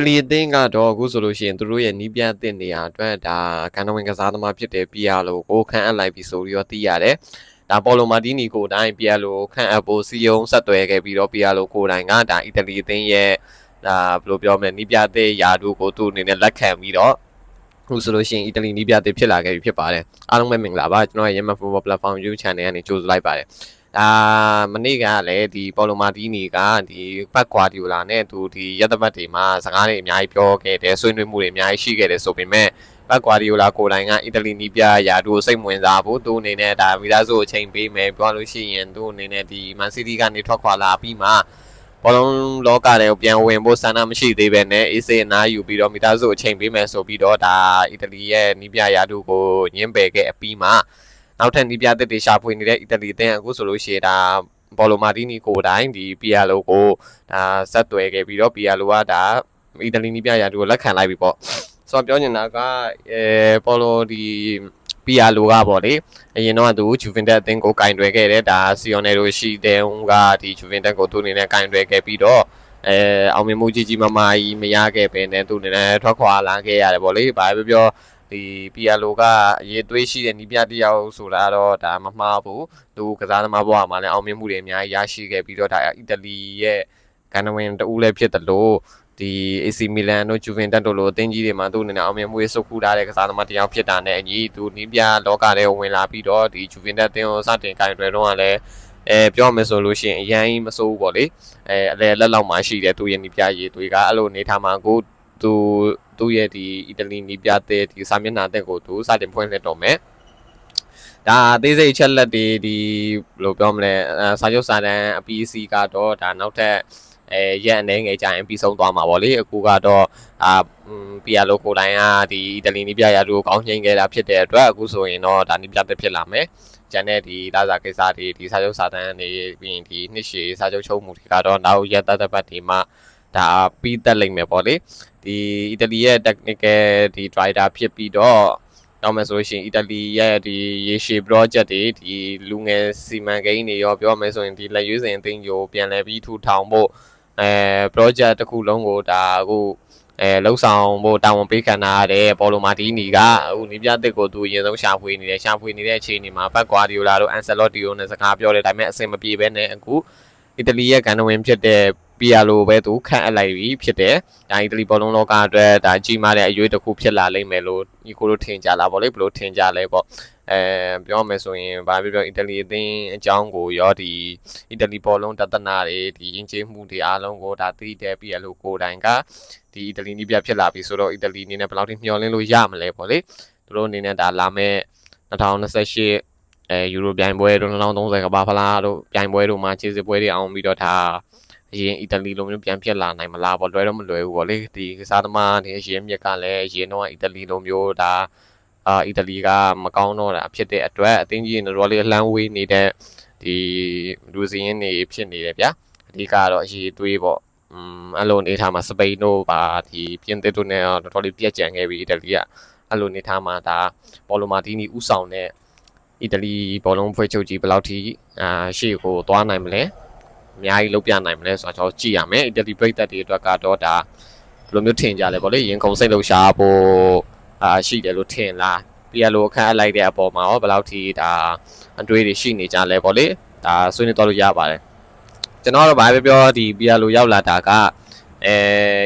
လီအသင်းကတော့အခုဆိုလို့ရှိရင်သူတို့ရဲ့နီးပြအသင်းနေရာအတွက်ဒါကန်နဝင်ကစားသမားဖြစ်တဲ့ Piero ကိုခန့်အပ်လိုက်ပြီဆိုပြီးတော့သိရတယ်။ဒါပေါ်လိုမာတီနီကိုတိုင်း Piero ခန့်အပ်ဖို့စီယုံဆက်သွယ်ခဲ့ပြီးတော့ Piero ကိုတိုင်းကဒါအီတလီအသင်းရဲ့ဒါဘယ်လိုပြောမလဲနီးပြအသင်းယာတို့ကိုသူ့အနေနဲ့လက်ခံပြီးတော့အခုဆိုလို့ရှိရင်အီတလီနီးပြအသင်းဖြစ်လာခဲ့ပြီဖြစ်ပါတယ်။အားလုံးပဲမင်္ဂလာပါကျွန်တော်ရဲ့ Yemen Football Platform YouTube Channel ကနေကြိုဆိုလိုက်ပါတယ်။မနေ့ကလည်းဒီပေါ်လိုမာတီနီကဒီပတ်ကွာဒီယိုလာနဲ့သူဒီရက်သက်ပတ်တွေမှာစကားတွေအများကြီးပြောခဲ့တယ်ဆွေးနွေးမှုတွေအများကြီးရှိခဲ့တယ်ဆိုပေမဲ့ပတ်ကွာဒီယိုလာကိုယ်တိုင်ကအီတလီနီးပြယာတို့စိတ်ဝင်စားဖို့သူအနေနဲ့ဒါမီတာဆိုအချိန်ပေးမယ်ပြောလို့ရှိရင်သူအနေနဲ့ဒီမန်စီးတီးကနေထွက်ခွာလာပြီးမှဘောလုံးလောကတွေကိုပြန်ဝင်ဖို့ဆန္ဒမရှိသေးပဲနဲ့အေးစေးအနားယူပြီးတော့မီတာဆိုအချိန်ပေးမယ်ဆိုပြီးတော့ဒါအီတလီရဲ့နီးပြယာတို့ကိုညှင်းပယ်ခဲ့အပြီးမှာနောက်ထပ်နီးပြသစ်တွေရှာဖွေနေတဲ့အီတလီအသင်းအခုဆိုလို့ရှိရင်ဒါဘောလိုမာတီနီကိုတိုင်းဒီ Piero ကိုဒါဆက်သွယ်ခဲ့ပြီးတော့ Piero ကဒါအီတလီနီးပြရာတို့လက်ခံလိုက်ပြီပေါ့ဆိုတော့ပြောနေတာကပေါ်လိုဒီ Piero ကပေါ့လေအရင်တော့သူ Juventus အသင်းကိုကင်တွယ်ခဲ့တယ်ဒါ Sione တို့ရှိတဲ့ဦးကဒီ Juventus ကိုသူအနေနဲ့ကင်တွယ်ခဲ့ပြီးတော့အောင်မြင်မှုကြီးမားမားကြီးမရခဲ့ပဲနဲ့သူအနေနဲ့ထွက်ခွာလာခဲ့ရတယ်ပေါ့လေဘာပဲပြောဒီ Piero ကအရေးသွေးရှိတဲ့နီးပြတယောက်ဆိုတာတော့ဒါမမှားဘူးသူကစားသမားဘဝမှာလည်းအောင်မြင်မှုတွေအများကြီးရရှိခဲ့ပြီးတော့ဒါအီတလီရဲ့ကန်နဝင်တူလည်းဖြစ်တယ်လို့ဒီ AC Milan တို့ Juventus တို့လိုအသင်းကြီးတွေမှာသူအနေနဲ့အောင်မြင်မှုတွေစုခုထားတဲ့ကစားသမားတယောက်ဖြစ်တာနဲ့အညီသူနီးပြလောကထဲဝင်လာပြီးတော့ဒီ Juventus အသင်းကိုစတင်ကင်တွယ်တော့ကလည်းပြောမယ်ဆိုလို့ရှိရင်အရင်မစိုးဘူးပေါ့လေအလဲလက်လောက်မှရှိတယ်သူရဲ့နီးပြရေးတွေကအဲ့လိုနေထားမှာကိုသူရဲ့ဒီအီတလီနီးပြတဲ့ဒီစာမျက်နှာတဲ့ကိုသူစတင်ဖွင့်လှစ်တော့မယ်ဒါအသေးစိတ်ချက်လက်တွေဒီဘယ်လိုပြောမလဲစာချုပ်စာတမ်းအပီးစီကတော့ဒါနောက်ထပ်ရက်အနေငယ်ကြာရင်ပြီးဆုံးသွားမှာပေါ့လေအခုကတော့Piero ကိုတိုင်းကဒီအီတလီနီးပြရာတို့ကောင်းချင်းခဲ့တာဖြစ်တဲ့အတွက်အခုဆိုရင်တော့ဒါနီးပြတဲ့ဖြစ်လာမယ်ကျန်တဲ့ဒီလာစာကိစ္စတွေဒီစာချုပ်စာတမ်းတွေပြီးရင်ဒီနှစ်ရှည်စာချုပ်ချုပ်မှုတွေကတော့နောက်ရက်သက်ပတ်ဒီမှာဒါပြီးသက်လိမ့်မယ်ပေါ့လေဒီအီတလီရဲ့ technical ဒီ driver ဖြစ်ပြီးတော့နောက်မှဆိုလို့ရှိရင်အီတလီရဲ့ဒီရေရှည် project တွေဒီလူငယ်စီမံကိန်းတွေရောပြောမယ်ဆိုရင်ဒီလက်ရွေးစင်အသိဉာဏ်ကိုပြန်လည်ပြီးထူထောင်ဖို့project တစ်ခုလုံးကိုဒါအခုလှုပ်ဆောင်ဖို့တာဝန်ပေးခံထားရတဲ့ပေါ်လိုမာတီနီကအခုနီးပြတစ်ကိုသူအရင်ဆုံးရှာဖွေနေတဲ့အချိန်ဒီမှာဘက်ကွာဒီယိုလာတို့အန်ဆယ်လော့တီတို့နဲ့စကားပြောတယ်ဒါပေမဲ့အဆင်မပြေဘဲနဲ့အခုအီတလီရဲ့ကန်နဝင်ဖြစ်တဲ့Piero ပဲသူခန့်အပ်လိုက်ပြီးဖြစ်တယ်။ဒါအီတလီဘောလုံးလောကအတွက်ဒါကြီးမားတဲ့အရွေးတစ်ခုဖြစ်လာလိမ့်မယ်လို့ဒီကိုတို့ထင်ကြလားပေါ့လေဘယ်လိုထင်ကြလဲပေါ့ပြောမယ်ဆိုရင်ဘာပြောအီတလီအသင်းအကြောင်းကိုရောဒီအီတလီဘောလုံးတသနာတွေဒီယဉ်ကျေးမှုတွေအားလုံးကိုဒါသိတဲ့Pieroကိုတိုင်ကဒီအီတလီနီးပြဖြစ်လာပြီဆိုတော့အီတလီအနေနဲ့ဘယ်လောက်ထိမျှော်လင့်လို့ရမလဲပေါ့လေသူတို့အနေနဲ့ဒါလာမဲ့2028ယူရိုပြိုင်ပွဲတို့2030ကမ္ဘာဖလားတို့ပြိုင်ပွဲတို့မှာခြေစစ်ပွဲတွေအောင်ပြီးတော့ဒါအရင်အီတလီလိုမျိုးပြန်ဖြစ်လာနိုင်မလားပေါ့လွယ်တော့မလွယ်ဘူးပေါ့လေဒီကစားသမားတွေရင်းမြစ်ကလည်းအရင်တော့အီတလီလိုမျိုးဒါအီတလီကမကောင်းတော့တာဖြစ်တဲ့အတွက်အသင်းကြီးတော်လေးလှမ်းဝေးနေတဲ့ဒီလူစင်းနေဖြစ်နေတယ်ဗျာအဓိကတော့အရေးသွေးပေါ့အဲ့လိုနေထားမှာစပိန်တို့ပါဒီပြင်သစ်တို့နဲ့တော်လေးပြက်ကြံခဲ့ပြီးအီတလီကအဲ့လိုနေထားမှာဒါပေါ်လိုမာတီနီဥဆောင်တဲ့အီတလီဘောလုံးဖွဲ့ချုပ်ကြီးဘယ်လောက်ထိရှေ့ကိုသွားနိုင်မလဲအများကြီးလုပ်ပြနိုင်မလဲဆိုတော့ကျွန်တော်ကြည့်ရမယ်အီတလီပြည်သက်တွေအတွက်ကတော့ဒါဘယ်လိုမျိုးထင်ကြလဲပေါ့လေရင်ခုန်စိတ်လှုပ်ရှားဖို့ရှိတယ်လို့ထင်လားPieroခန့်အပ်လိုက်တဲ့အပေါ်မှာရောဘယ်လောက်ထိဒါအတွေးတွေရှိနေကြလဲပေါ့လေဒါဆွေးနွေးတော့လို့ရပါတယ်ကျွန်တော်တော့ဘာပဲပြောဒီPieroရောက်လာတာက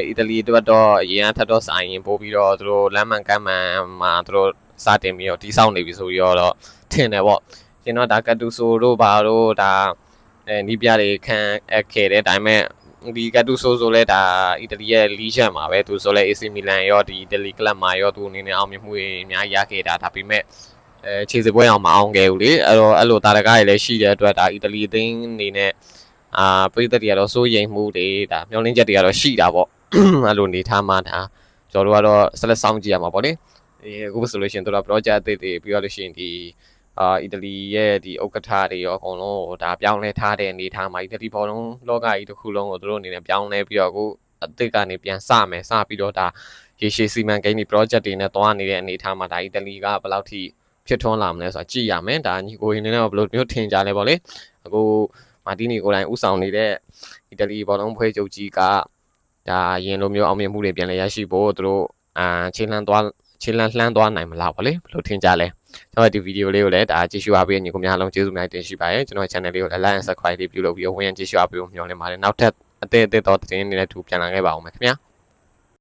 အီတလီအတွက်တော့အရင်အထက်တော့ဆိုင်ရင်ပို့ပြီးတော့သူတို့လမ်းမှန်ကမ်းမှန်မှာသူတို့စတင်ပြီးတော့တီးဆောက်နေပြီဆိုပြီးတော့ထင်တယ်ပေါ့ကျွန်တော်ဒါကတူဆိုတို့ဘာတို့ဒါနီးပြတွေခန့်အပ်ခဲ့တယ်ဒါပေမဲ့ဒီကတူဆိုလဲဒါအီတလီရဲ့လီးချက်မှာပဲသူဆိုလဲ AC Milan ရောဒီအီတလီကလပ်မှာရောသူအနေနဲ့အောင်မြင်မှုတွေအများကြီးရခဲ့တာဒါပေမဲ့ခြေစစ်ပွဲအောင်မအောင်ခဲ့ဘူးလေအဲ့လိုတာရကတွေလည်းရှိတဲ့အတွက်ဒါအီတလီအသင်းအနေနဲ့ပြည်သက်တွေကတော့စိုးရိမ်မှုတွေဒါမျောလင်းချက်တွေကတော့ရှိတာပေါ့အဲ့လိုနေထားမှဒါကျွန်တော်တို့ကတော့ဆက်လက်ဆောင်ကြည့်ရမှာပေါ့လေအခုဆိုလို့ရှိရင်တို့က project အသစ်တွေပြီးတော့လို့ရှိရင်ဒီအီတလီရဲ့ဒီဥက္ကဋ္ဌတွေရောအကုန်လုံးကိုဒါပြောင်းလဲထားတဲ့အနေထားမှာအီတလီဘောလုံးလောကကြီးတစ်ခုလုံးကိုတို့အနေနဲ့ပြောင်းလဲပြီးတော့အခုအသစ်ကနေပြန်စပြီးတော့ဒါရေရှည်စီမံကိန်းတွေ project တွေနဲ့တွားနေတဲ့အနေထားမှာဒါအီတလီကဘယ်လောက်ထိဖြစ်ထွန်းလာမလဲဆိုတာကြည့်ရမယ်ဒါညီကိုရင်းနေတော့ဘယ်လိုမျိုးထင်ကြလဲပေါ့လေအခုမာတီနီကိုတိုင်းဥဆောင်နေတဲ့အီတလီဘောလုံးဖွဲ့ချုပ်ကြီးက ဒါရင်လိုမျိုးအောင်မြင်မှုတွေပြန်လဲရရှိဖို့သူတို့ခြေလှမ်းသွားနိုင်မလားပေါ့လေဘယ်လိုထင်ကြလဲကျွန်တော်ဒီဗီဒီယိုလေးကိုလည်းဒါကြည့်ရှုအားပေးညီကိုများလုံးကျေးဇူးများတင်ရှိပါတယ်ကျွန်တော် channel လေးကိုလည်း like and subscribe လေးပြုလုပ်ပြီးဝင်ကြည့်ရှုအားပေးဖို့မျှော်လင့်ပါတယ်နောက်ထပ်အသေးတော့သတင်းတွေနဲ့တူပြန်လာခဲ့ပါဦးမယ်ခင်ဗျာ